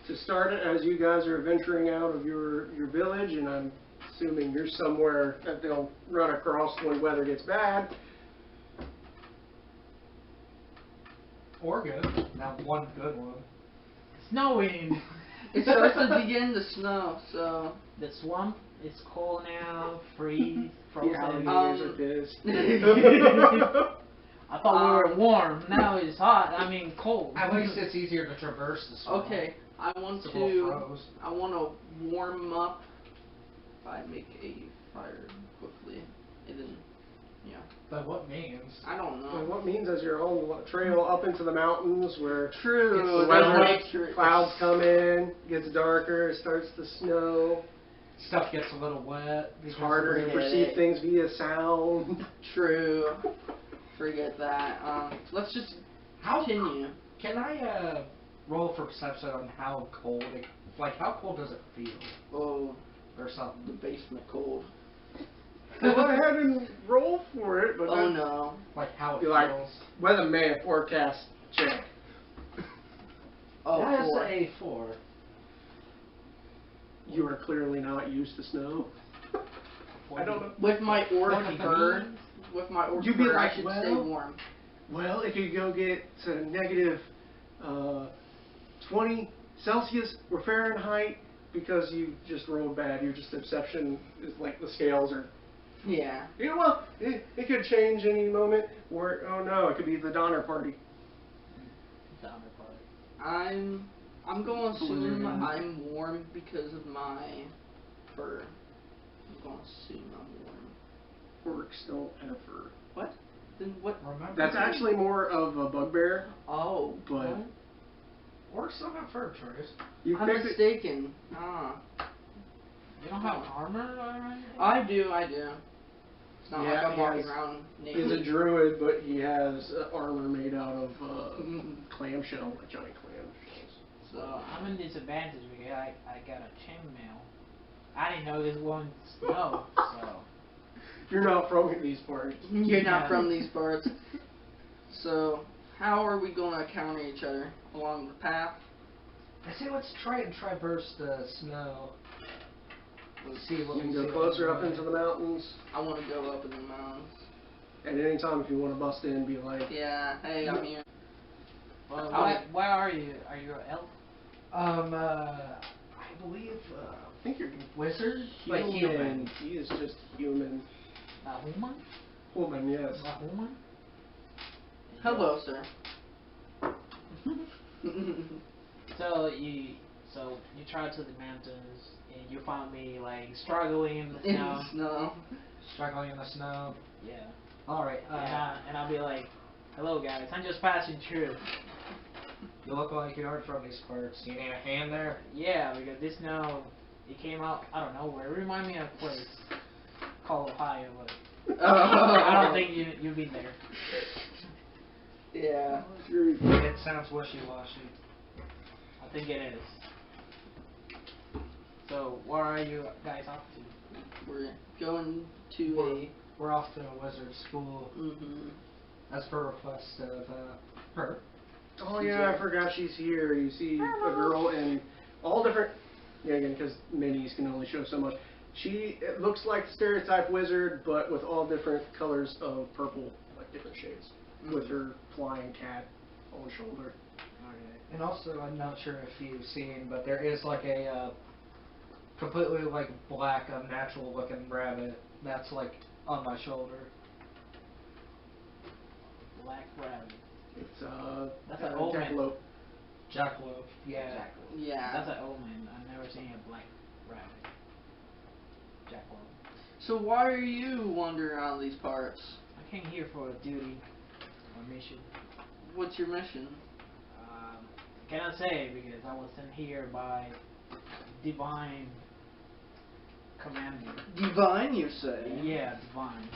to start it, as you guys are venturing out of your village, and I'm assuming you're somewhere that they'll run across when weather gets bad. Or good. Now one good one. Snowing. It starts to begin to snow, so The swamp is cold now, freeze, The frozen. alligators are pissed. I thought we were warm. Now it's hot. I mean cold. At least it's easier to traverse the swamp. okay. I want It's a little to froze. warm up by make a fire quickly, and then But what means? I don't know. And what means as you're on the trail up into the mountains where True. the weather, clouds come in, gets darker, it starts to snow. Stuff gets a little wet. It's harder to perceive things via sound. True. Forget that. Let's just continue. Can I roll for perception on how cold it, like how cold does it feel Oh, or the something? basement cold. Go ahead and roll for it, but Oh then no. Like how it be like, feels. weatherman forecast check. Oh, That's 4. a 4. You are clearly not used to snow. I don't know. With my orc What fur, means? with my orc You'd be fur, like, I should well- stay warm. Well, it could go get to negative 20 Celsius or Fahrenheit because you just rolled bad. Your just perception is like the scales are. Yeah. You know, well, it could change any moment. Or oh no, it could be the Donner Party. Donner Party. I'm going to assume Blizzard. I'm warm because of my fur. I'm going to assume I'm warm. Orcs don't have fur. What? Then what? Remember? That's actually more of a bugbear, Oh, but what? Orcs don't have fur, Trace. you I'm picked it. mistaken. Ah. You don't have armor or anything? I do. It's not like Yeah, I'm he walking has- around He's a naked. druid, but he has armor made out of clamshell, like giant clamshells. So I'm in disadvantage because I got a chainmail. I didn't know this one snow, so You're not from these parts. You're not Yeah. from these parts. So, how are we going to counter each other? Along the path? I say let's try and traverse the snow. Let's see what You we can see go closer along up the into way. the mountains. I want to go up in the mountains. At any time, if you want to bust in, be like, Yeah, hey, I'm here. well, I'll- where are you? Are you an elf? I believe I think you're wizard, human. but human. He is just human. A human? Human, yes. A human? Hello, sir. So you try to the mountains and you find me like struggling in the In snow. the snow. Struggling in the snow. Yeah. Alright, And I'll be like, hello guys, I'm just passing through. you look like you aren't from these parts. You need a hand there? Yeah, because this snow, it came out, I don't know where. It reminded me of a place called Ohio, but I don't think you've been there. Yeah. It sounds wishy-washy. I think it is. So, where are you guys off to? We're going to We're off to a wizard school as per request of her. Oh yeah, I forgot she's here. You see a girl in all different. Yeah, again, because minis can only show so much. It looks like stereotype wizard, but with all different colors of purple, like different shades, with her flying cat on shoulder. And also, I'm not sure if you've seen, but there is like a completely like black, unnatural looking rabbit that's like on my shoulder. Black rabbit. It's That's an old man. jackalope. Jackalope. Yeah. Exactly. Yeah. That's an omen. I've never seen a black rabbit. Jackalope. So why are you wandering around these parts? I came here for a duty or mission. What's your mission? Cannot say because I was sent here by divine commander. Divine, you say? Yeah, divine.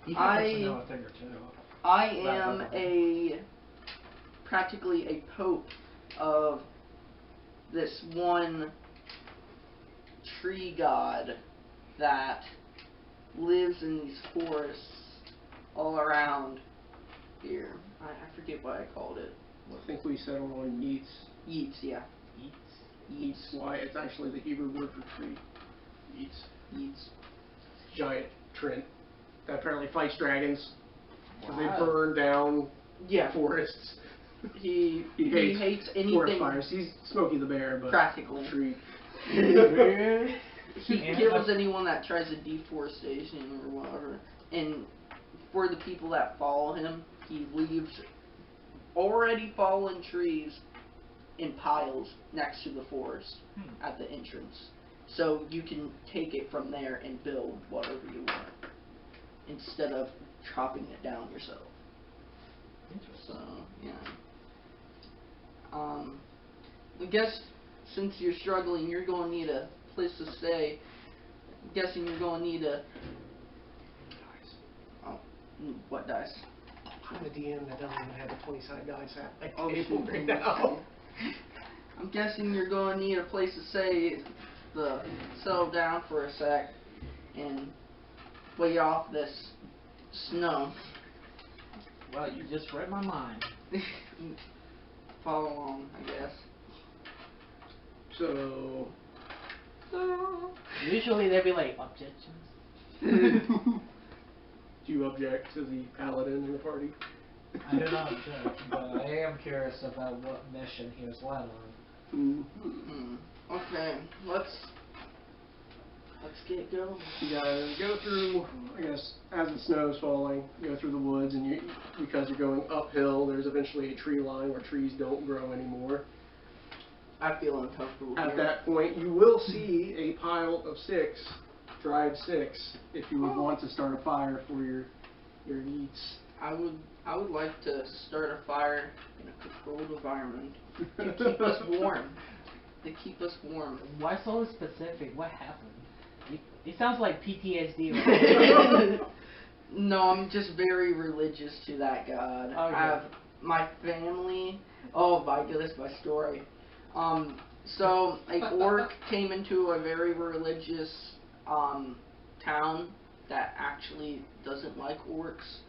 You can get to know a thing or two. I am practically a pope of this one tree god that lives in these forests all around here. I forget what I called it. I think we settled on Yeats. Yeats, yeah. Eats. Why? It's actually the Hebrew word for tree. Eats. Eats. Giant trent that apparently fights dragons. So they Wow. burn down Yeah. forests. He hates forest anything. fires. He's Smokey the Bear, but Practically. tree. He Yeah. kills anyone that tries to deforestation or whatever. And for the people that follow him, he leaves already fallen trees in piles next to the forest at the entrance. So you can take it from there and build whatever you want instead of chopping it down yourself. So, yeah. I guess since you're struggling, you're going to need a place to stay. I'm guessing you're going to need a... Oh, what dice? I'm the DM that doesn't even have a 20-sided dice at like Oh, table shoot. right now. I'm guessing you're going to need a place to stay, to settle down for a sec, and way off this snow. Well, you just read my mind. Follow along, I guess. So, Usually there'd be like objections. do you object to the Paladin in the party? I do not object, but I am curious about what mission he was led on. Okay, let's get going. You guys go through, I guess, as the snow's falling, you go through the woods, and because you're going uphill, there's eventually a tree line where trees don't grow anymore. I feel uncomfortable At here. that point, you will see a pile of dried sticks, if you would want to start a fire for your eats. I would like to start a fire in a controlled environment to keep us warm. Why so specific? What happened? It sounds like PTSD. Right? No, I'm just very religious to that god. Okay. I have my family. Oh my goodness, my story. So a orc came into a very religious town that actually doesn't like orcs.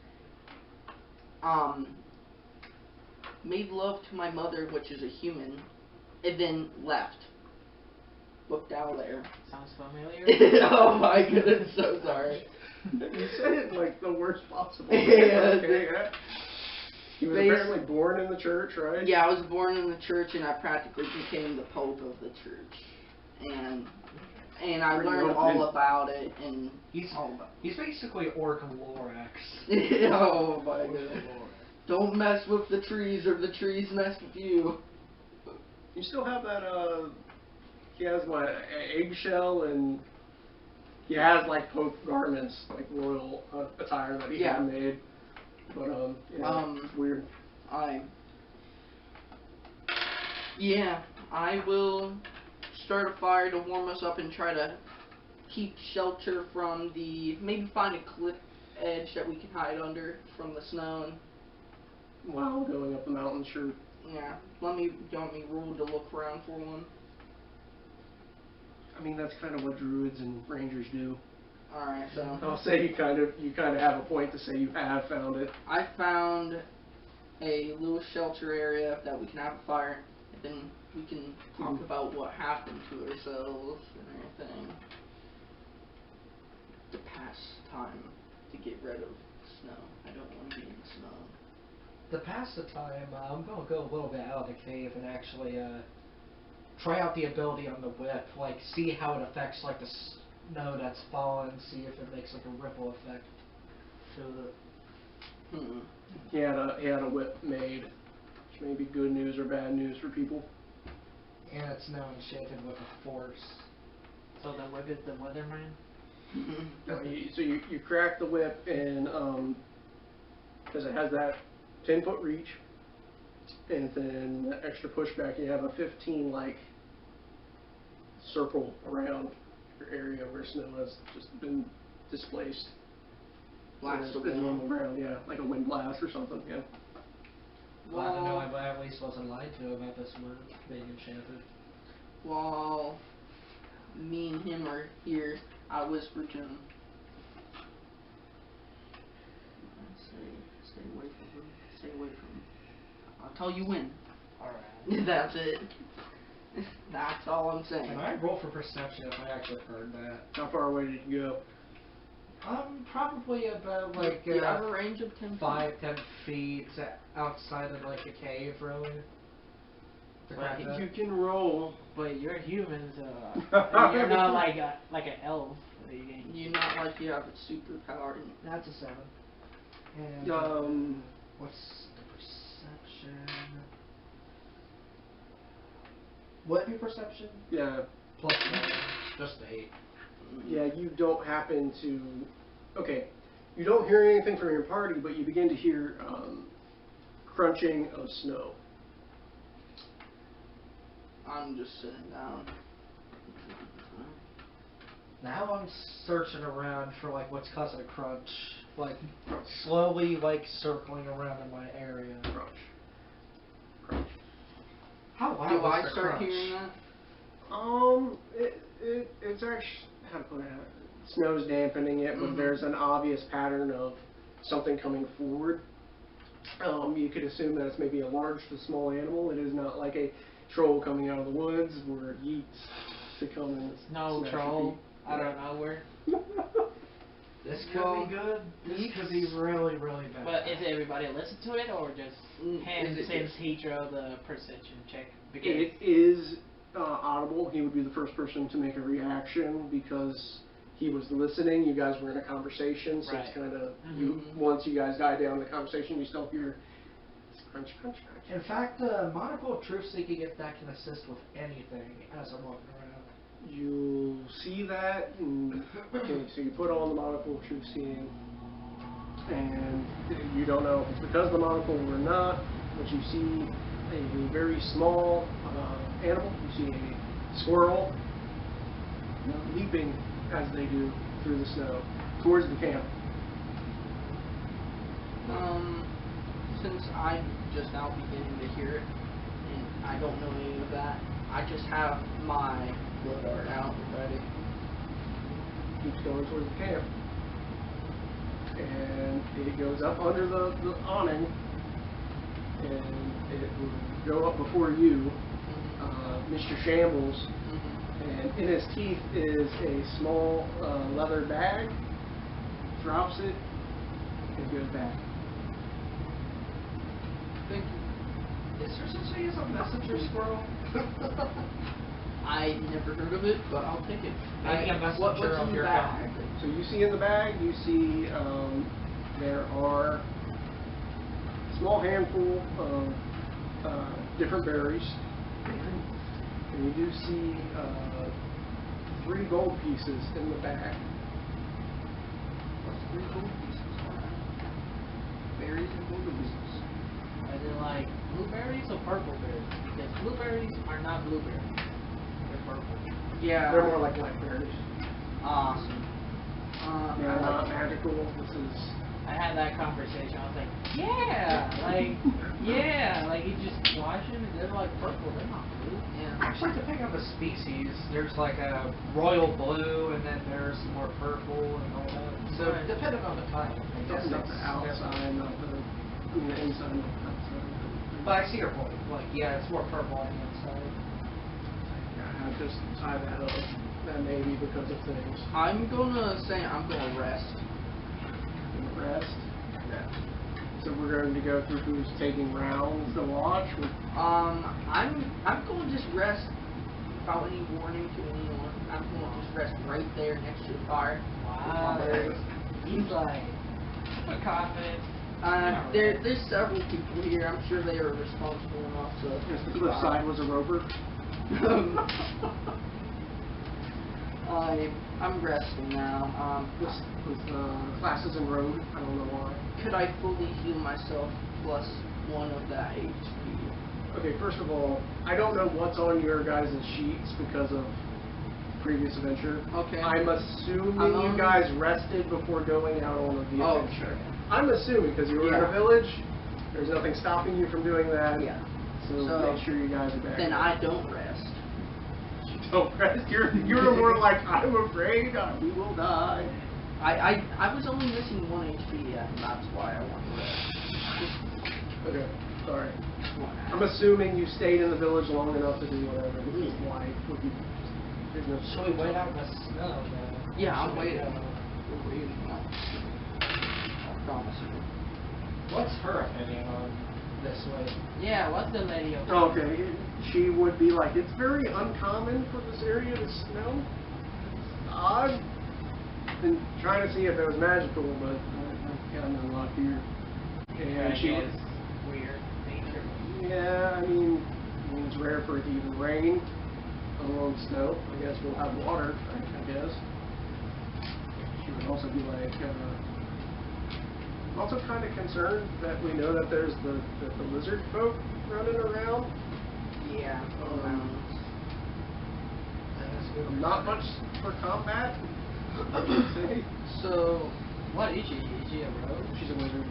Made love to my mother, which is a human, and then left. Booked out there. Sounds familiar. Oh my goodness, so sorry. You said it like the worst possible. Yeah. Okay, yeah. He was apparently born in the church, right? Yeah, I was born in the church, and I practically became the pope of the church, and I Pretty learned open. all about it, and He's basically Orc Lorax. oh my goodness. Don't mess with the trees, or the trees mess with you. You still have that, he has what, eggshell, and he has like Pope garments, like royal attire that he Yeah. had made. But, yeah, it's weird. I will start a fire to warm us up and try to keep shelter from maybe find a cliff edge that we can hide under from the snow. And, While going up the mountain, sure. yeah, do you want me roll to look around for one? I mean, that's kind of what druids and rangers do. Alright, so I'll say you kind of have a point to say you have found it. I found a little shelter area that we can have a fire, and then we can talk about what happened to ourselves and everything. To pass time to get rid of snow. I don't want to be in the snow. To pass the time, I'm going to go a little bit out of the cave and actually try out the ability on the whip, like see how it affects like the snow that's fallen, see if it makes like a ripple effect to the... He had a whip made, which may be good news or bad news for people. And it's now enchanted with a force. So the whip is the weatherman? So you crack the whip, and because it has that 10-foot reach, and then that extra pushback, you have a 15 like circle around your area where snow has just been displaced. Blast the the wind. normal ground, yeah, like a wind blast or something, yeah. Glad to know I at least wasn't lied to about this one being enchanted. While me and him are here, I whisper to him. Stay away from him. Stay away from him. I'll tell you when. Alright. That's it. That's all I'm saying. Can I roll for perception if I actually heard that? How far away did you go? Probably about like You have a range of 10 feet. 5-10 feet outside of like a cave, really. To Well, grab that. You can roll. But you're humans, you're not like an elf. You're not like you have a superpower. That's a 7. And what's the perception? What be perception? Yeah. Plus 1, just 8. Yeah, you don't happen to. Okay, you don't hear anything from your party, but you begin to hear crunching of snow. I'm just sitting down. Now I'm searching around for like what's causing a crunch, like slowly like circling around in my area. Crunch. How loud Do was I the start crunch? hearing that? It's actually, how to put it, snow's dampening it, but there's an obvious pattern of something coming forward. You could assume that it's maybe a large to small animal. It is not like a troll coming out of the woods where it yeets to come and No smash troll. your I don't know where. This could be good. This could be really, really bad. But is everybody listen to it or just him Is it- since he drew the perception check? Because It is audible. He would be the first person to make a reaction because he was listening. You guys were in a conversation, so it's Right. kind of once you guys die down in the conversation, you still hear crunch, crunch, crunch. In fact, Monocle of Truth Seeking, if that can assist with anything as I'm walking around. You'll see that. Okay, so you put on the monocle of truth seeing, and you don't know if it's because of the monocle or not, but you see a very small animal. You see a squirrel leaping as they do through the snow towards the camp. Since I'm just now beginning to hear it, and I don't know any of that, I just have my blood art out ready. Keeps going towards the camp, and it goes up under the awning, and it will go up before you, Mr. Shambles, and in his teeth is a small leather bag. Drops it and goes back. Thank you. Is there such thing as a messenger squirrel? I never heard of it, but I'll take it. Maybe a messenger what's of in the your bag? god. So you see in the bag, you see there are a small handful of different berries, and you do see 3 gold pieces in the bag. What's 3 gold pieces? Berries and gold pieces. is it like blueberries or purple berries? Because blueberries are not blueberries. They're purple. Yeah. They're more like blackberries. Awesome. They're not magical. This is. I had that conversation. I was like, like you just wash them and they're like purple. They're not blue. Yeah. Actually, depending on the species, there's like a royal blue, and then there's more purple and all that. So Right. depending on the type, I guess Not that's the outside, not the inside, not the outside. But I see your point. Like, yeah, it's more purple on the inside. Yeah, I just tie that up. That may be because of things. I'm gonna say I'm gonna rest. And the rest. Yeah. So we're going to go through who's taking rounds to watch. I'm gonna just rest without any warning to anyone. I'm gonna just rest right there next to the fire. Wow. He's like super confident. There's several people here. I'm sure they are responsible enough to. Yes, the flip side was a rover. I'm resting now. With classes in road. I don't know why. Could I fully heal myself plus 1 of that HP? Okay, first of all, I don't know what's on your guys' sheets because of previous adventure. Okay. I'm assuming I'm you only- guys rested before going out on the adventure. Okay. I'm assuming because you were in Yeah. a village. There's nothing stopping you from doing that. Yeah. So So, make sure you guys are back. Then I don't rest. Don't rest. You're more like, I'm afraid we will die. I was only missing 1 HP, and that's why I wanted to rest. Okay. Sorry. I'm assuming you stayed in the village long enough to do whatever. Because why would you? There's no. So we wait out in the snow now. Yeah, I'm Should we waiting. go? We're waiting. I promise you. What's her opinion on this way? Yeah, what's the lady of Okay, she would be like, it's very uncommon for this area to snow. It's odd. Been trying to see if it was magical, but I got no luck here. And she was, weird nature. yeah, I mean, it's rare for it to even rain, let alone snow. I guess we'll have water, I guess. She would also be like, also kind of concerned that we know that there's the lizard folk running around. Yeah. Not much for combat, I would say. So, what is she? Is she a rogue? She's a wizard.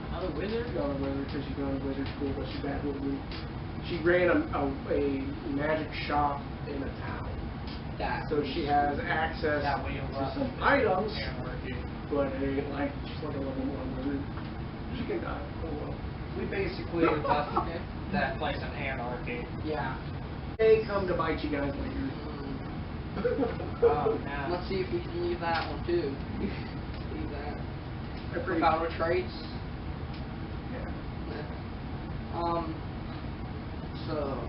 Another wizard? She's not a wizard because she's going to wizard school, but she's bad wizard. She ran a magic shop in a town. So she has access That way to some items, but it ain't like she's like a level 1 wizard. She can die. Oh well. We basically left that place in anarchy. Yeah. They come to bite you guys later. Oh, no. Let's see if we can leave that one too. Leave that. They're pretty. Without traits. Yeah. So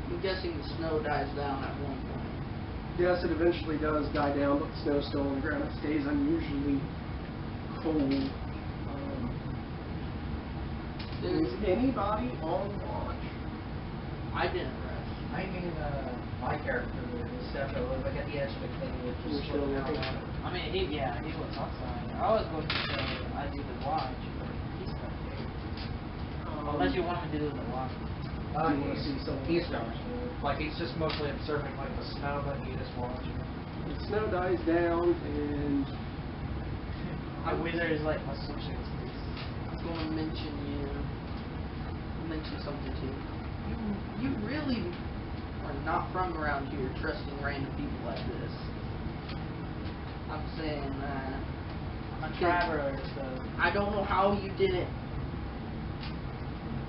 I'm guessing the snow dies down at one point. Yes, it eventually does die down, but the snow's still on the ground. It stays unusually cold. Is anybody on watch? I didn't rest. I mean, my character is definitely like at the edge of the thing with You're just still looking looking. out. I mean, he was outside. I was going to say I do the watch, but he's not here. Unless you want me to do the watch. You wanna see someone He's else. watching. Like he's just mostly observing like the snow, but he is watching. The snow dies down, and The wizard is like my social I was going to mention something to you. You really are not from around here, trusting random people like this. I'm saying that. I'm a traveler, so I don't know how you didn't.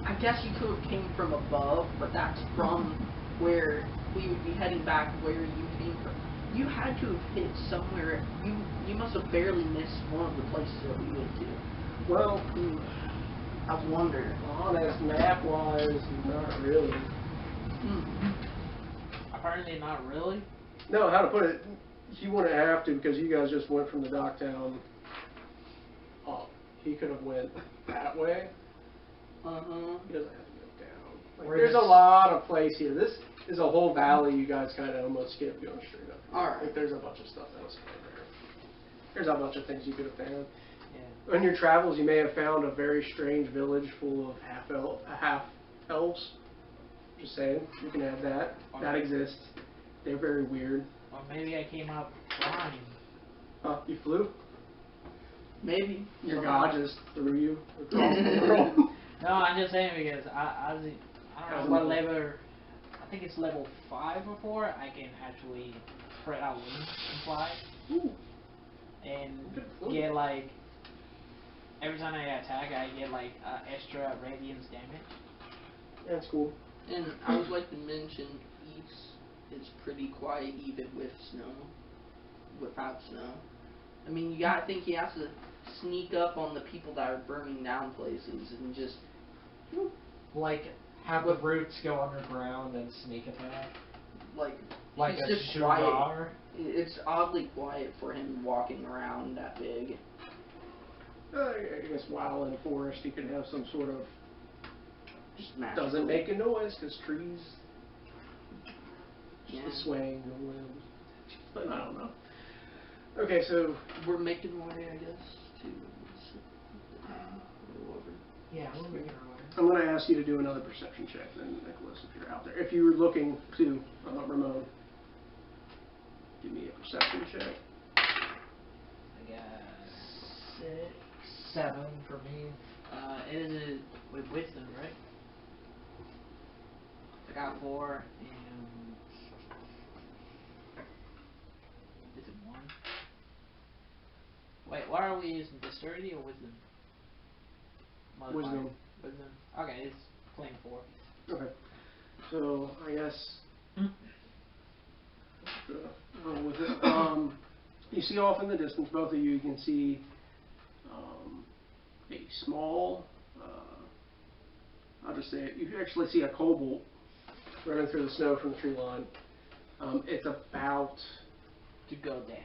I guess you could have came from above, but that's from where we would be heading back where you came from. You had to have hit somewhere. You must have barely missed one of the places that we went to. well, I wonder. honest map-wise, not really. apparently not really. No, how to put it? You wouldn't have to because you guys just went from the dock town up. He could have went that way. He doesn't have to go down. Like, We're there's a just- lot of place here. This is a whole valley you guys kind of almost skipped going straight up. Alright. Like, there's a bunch of stuff that was found there. There's a bunch of things you could have found. Yeah. On your travels, you may have found a very strange village full of half elves. Just saying, you can add that. That exists. They're very weird. Or maybe I came out flying. You flew? Maybe. Your god just threw you across the world. No, I'm just saying because I don't know what level. I think it's level 5 or 4. I can actually spread out wings and fly. Ooh. And Good fluid. get like every time I attack, I get like extra radiance damage. That's cool. And I would like to mention East is pretty quiet even with snow. Without snow. I mean, you gotta think he has to sneak up on the people that are burning down places and just Like have the roots go underground and sneak attack. like Like he's a just quiet. Shurar. It's oddly quiet for him walking around that big. I guess while in a forest, you can have some sort of Just magical. doesn't make a noise because trees just Yeah. the swaying of limbs. But I don't know. Okay, so We're making our way, I guess, to go over. Yeah, we're moving our way. I'm going to ask you to do another perception check then, Nicholas, if you're out there. If you were looking to Ramon, give me a perception check. I got 6, 7 for me. It is with wisdom, right? I got 4 and is it 1? Wait, what are we using? Dexterity or wisdom? Modifier. Wisdom. Wisdom. Okay, it's plain 4. Okay. So I guess roll with it. You see off in the distance, both of you can see a small. I'll just say it. You actually see a cobalt running through the snow from the tree line. It's about To go down.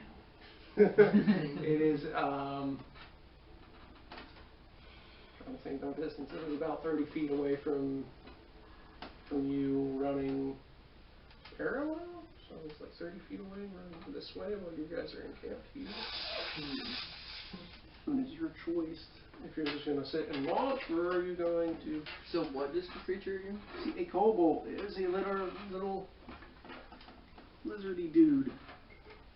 it is, I'm trying to think about distance. It was about 30 feet away from you, running parallel. So it's like 30 feet away, running this way while you guys are encamped here. And it's your choice if you're just going to sit and watch, or are you going to... So what is the creature again? See, a kobold is a little lizardy dude.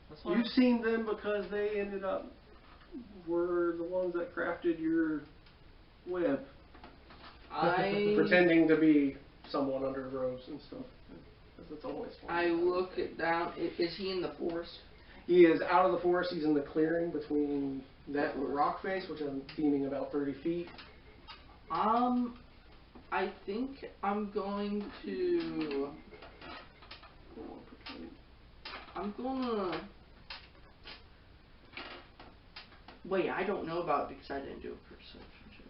That's what You've seen them because they ended up were the ones that crafted your web, pretending to be someone under robes and stuff. That's always fun. I look it down. Is he in the forest? He is out of the forest. He's in the clearing between that and the rock face, which I'm deeming about 30 feet. I think I'm going to. Wait, I don't know about it because I didn't do a perception check.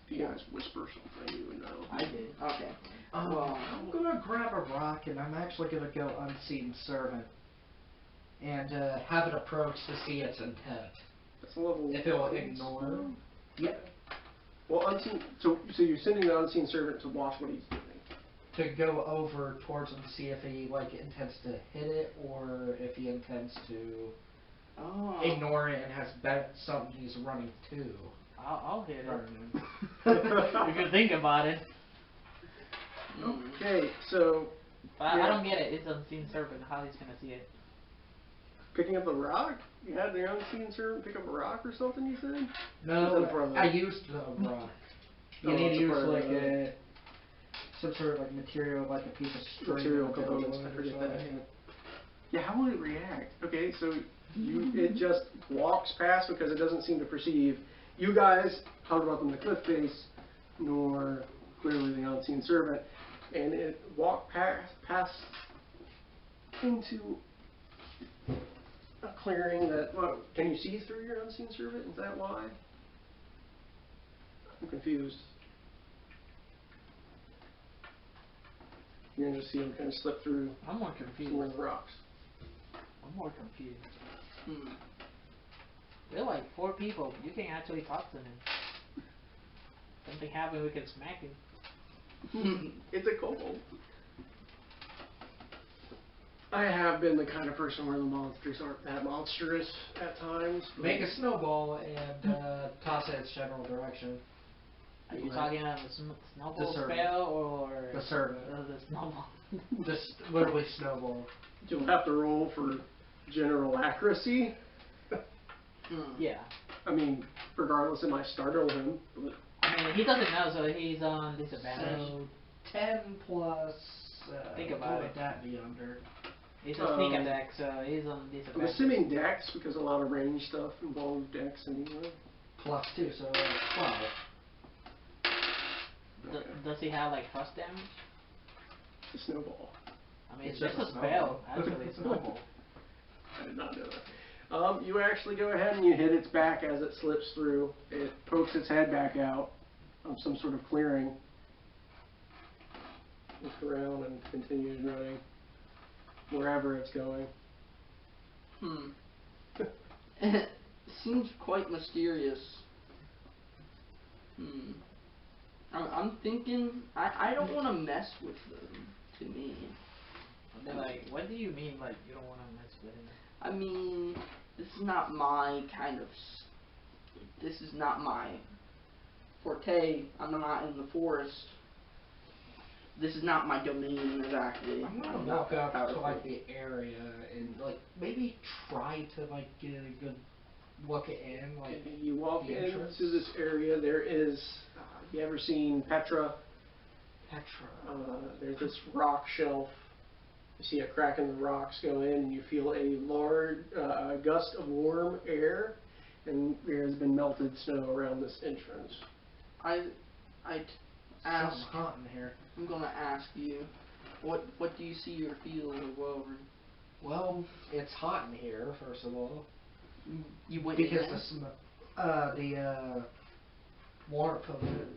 If you guys whisper something, you would know. I did. Okay. Well, I'm gonna grab a rock and I'm actually gonna go Unseen Servant and have it approach to see its intent. That's a level. If it will ignore. Yep. Well, unseen. So you're sending the unseen servant to watch what he's doing. To go over towards him to see if he intends to hit it or if he intends to ignore it and has bet something he's running to. I'll hit it. If you think about it. Okay, so. But I don't get it. It's unseen servant. How he's gonna see it? Picking up the rock? You had the unseen servant pick up a rock or something, you said? No, I used the rock. You need to use some sort of material, like a piece of string. Material components, I forget that. Yeah, how will it react? Okay, so it just walks past because it doesn't seem to perceive. You guys, huddled up in the cliff face, nor clearly the unseen servant, and it walked past into a clearing that, can you see through your unseen servant? Is that why? I'm confused. You're going to see him kind of slip through. I'm more confused. Somewhere in the rocks. I'm more confused. We're like 4 people. You can actually talk to him. Something happened, we can smack him. It's a kobold. I have been the kind of person where the monsters aren't that monstrous at times. Make a snowball and toss it its general direction. Are you talking about the snowball spell or the servant? The snowball. Just literally snowball. You'll have to roll for general accuracy. Yeah. I mean, regardless, it might startle him. But I mean, he doesn't know, so he's on disadvantage. So 10 plus. Think about it. That be under. He's a sneak attack, so he's on disadvantage. I'm assuming dex, because a lot of range stuff involves dex anyway. Plus 2, so 12. Does he have thrust damage? It's a snowball. I mean, it's just a spell, actually, snowball. I did not know that. You actually go ahead and you hit its back as it slips through. It pokes its head back out of some sort of clearing. Looks around and continues running wherever it's going. It seems quite mysterious. I'm thinking, I don't want to mess with them, to me. They're like, what do you mean, you don't want to mess with him? I mean, this is not my this is not my forte. I'm not in the forest. This is not my domain, exactly. I'm gonna walk up to the area and maybe try to get a good look in. You walk into this area. There is. You ever seen Petra? There's this rock shelf. You see a crack in the rocks go in, and you feel a large gust of warm air, and there has been melted snow around this entrance. I'd Something ask. hot in here. I'm gonna ask you, what do you see or feel or whatever? Well, it's hot in here, first of all. You went Because in the warmth of it.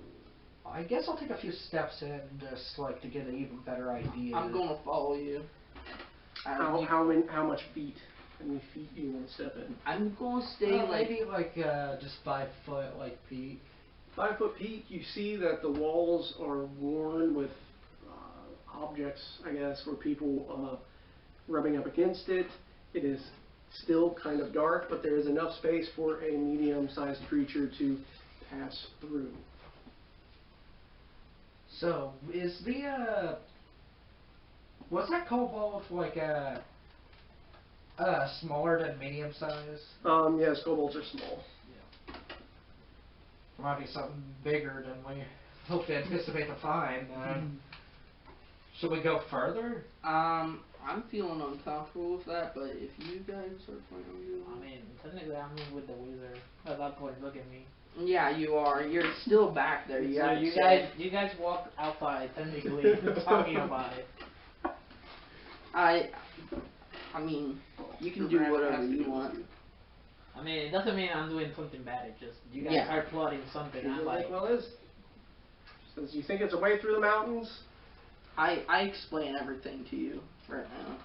I guess I'll take a few steps in just like to get an even better idea. I'm gonna follow you. How much feet? How many feet do you want to step in? I'm gonna stay like. maybe like just 5 foot like peak. 5 foot peak. You see that the walls are worn with objects, I guess, where people rubbing up against it. It is still kind of dark, but there is enough space for a medium-sized creature to pass through. So, is the, was that cobalt like smaller than medium size? Yes, kobolds are small. There might be something bigger than we hope to anticipate to find. Should we go further? I'm feeling uncomfortable with that, but if you guys are planning on doing I mean, technically I'm with the wizard. At that point, look at me. Yeah, you are. You're still back there. So you guys walk outside, technically, talking about it. I mean, you can do whatever you want. I mean, it doesn't mean I'm doing something bad. It's just you guys are plotting something. I'm like, well, since you think it's a way through the mountains. I explain everything to you right now.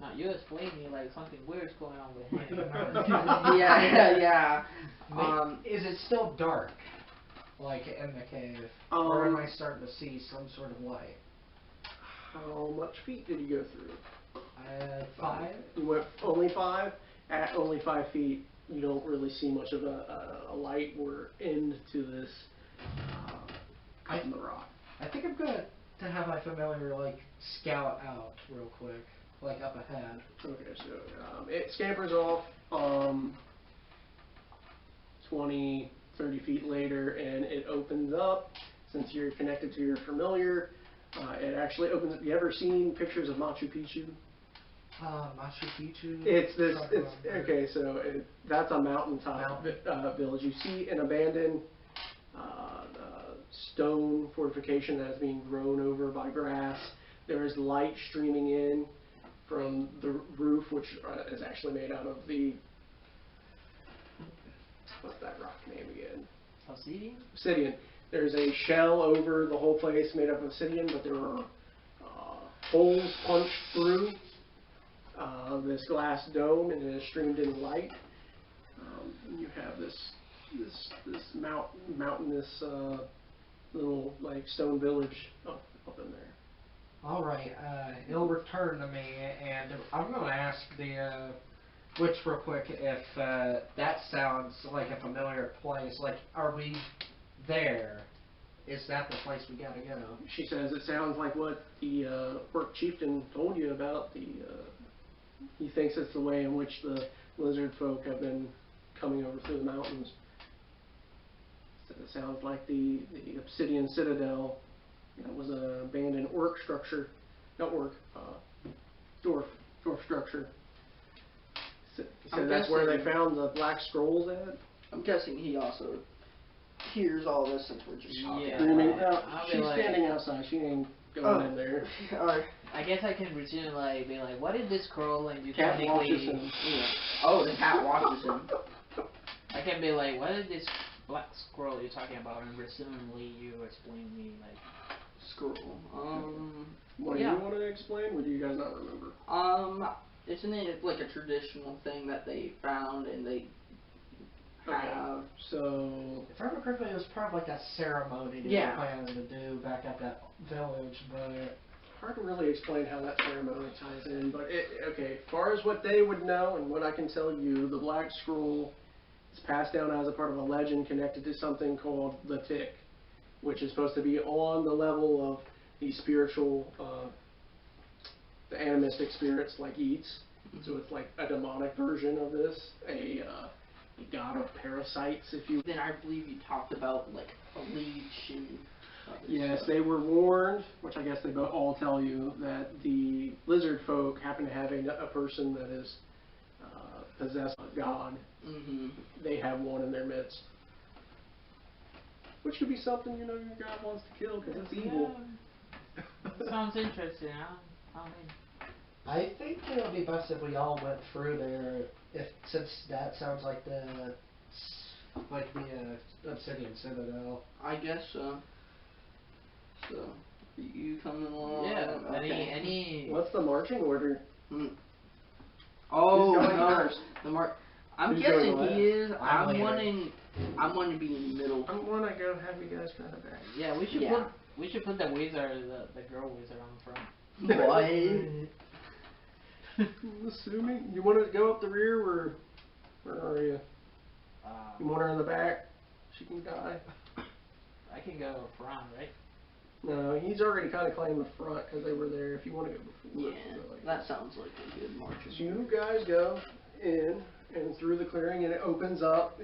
no, you explain me like something weird's going on with him. yeah. Is it still dark, like in the cave, or am I starting to see some sort of light? How much feet did you go through? 5. You went only 5? At only 5 feet, you don't really see much of a light or end to this cut in the rock. I think I'm good to have my familiar like scout out real quick, like up ahead. Okay, so it scampers off 20, 30 feet later, and it opens up. Since you're connected to your familiar, it actually opens up. You ever seen pictures of Machu Picchu? Machu Picchu? It's this. It's okay. So that's a mountaintop village. You see an abandoned stone fortification that is being grown over by grass. There is light streaming in from the roof, which is actually made out of the, what's that rock name again? Obsidian? Obsidian. There's a shell over the whole place made of obsidian, but there are holes punched through this glass dome, and it is streamed in light. And you have this mountainous little like stone village up in there. All right, it'll return to me, and I'm going to ask the witch real quick if that sounds like a familiar place. Like, are we there? Is that the place we gotta go? She says it sounds like what the Orc chieftain told you about. He thinks it's the way in which the lizard folk have been coming over through the mountains. So it sounds like the Obsidian Citadel was an abandoned orc structure, not orc, dwarf structure. So he said that's where they found the black scrolls at. I'm guessing he also hears all this since we're just talking. Yeah. She's standing outside. She ain't going in there. Alright. I guess I can resume like be like, what is this scroll? And you Cat technically watches him. Yeah. Oh, the cat watches him. I can be like, what is this black scroll you're talking about? And presumably you explain me like Scroll. What do you want to explain? Or do you guys not remember? Isn't it like a traditional thing that they found and they have? So If I remember correctly, it was probably like a ceremony they were planning to do back at that village, but hard to really explain how that ceremony ties in. But okay, as far as what they would know and what I can tell you, the Black Scroll is passed down as a part of a legend connected to something called the Tick, which is supposed to be on the level of the spiritual, the animistic spirits like Eats. So it's like a demonic version of this, a god of parasites, if you. Then I believe you talked about like a leech and. Yes, they were warned, which I guess they all tell you, that the lizard folk happen to have a person that is possessed by God. Mm-hmm. They have one in their midst. which could be something your god wants to kill because it's evil. Sounds interesting. I'm in. I think it would be best if we all went through there, since that sounds like the Obsidian Citadel. I guess so. So, are you coming along? Yeah. Okay. Any. What's the marching order? Oh Who's going no, first? I'm Who's guessing going he is. I'm I'm leading. wanting to be in the middle. I want to go have you guys kind of back. Yeah, we should Yeah. put the wizard, the girl wizard on the front. What? I'm assuming you want to go up the rear, or where are you? You want her in the back? She can die. I can go front, right? No, he's already kind of claimed the front because they were there. If you want to go before. Yeah, go like that sounds like a good marching. So you guys go in and through the clearing, and it opens up.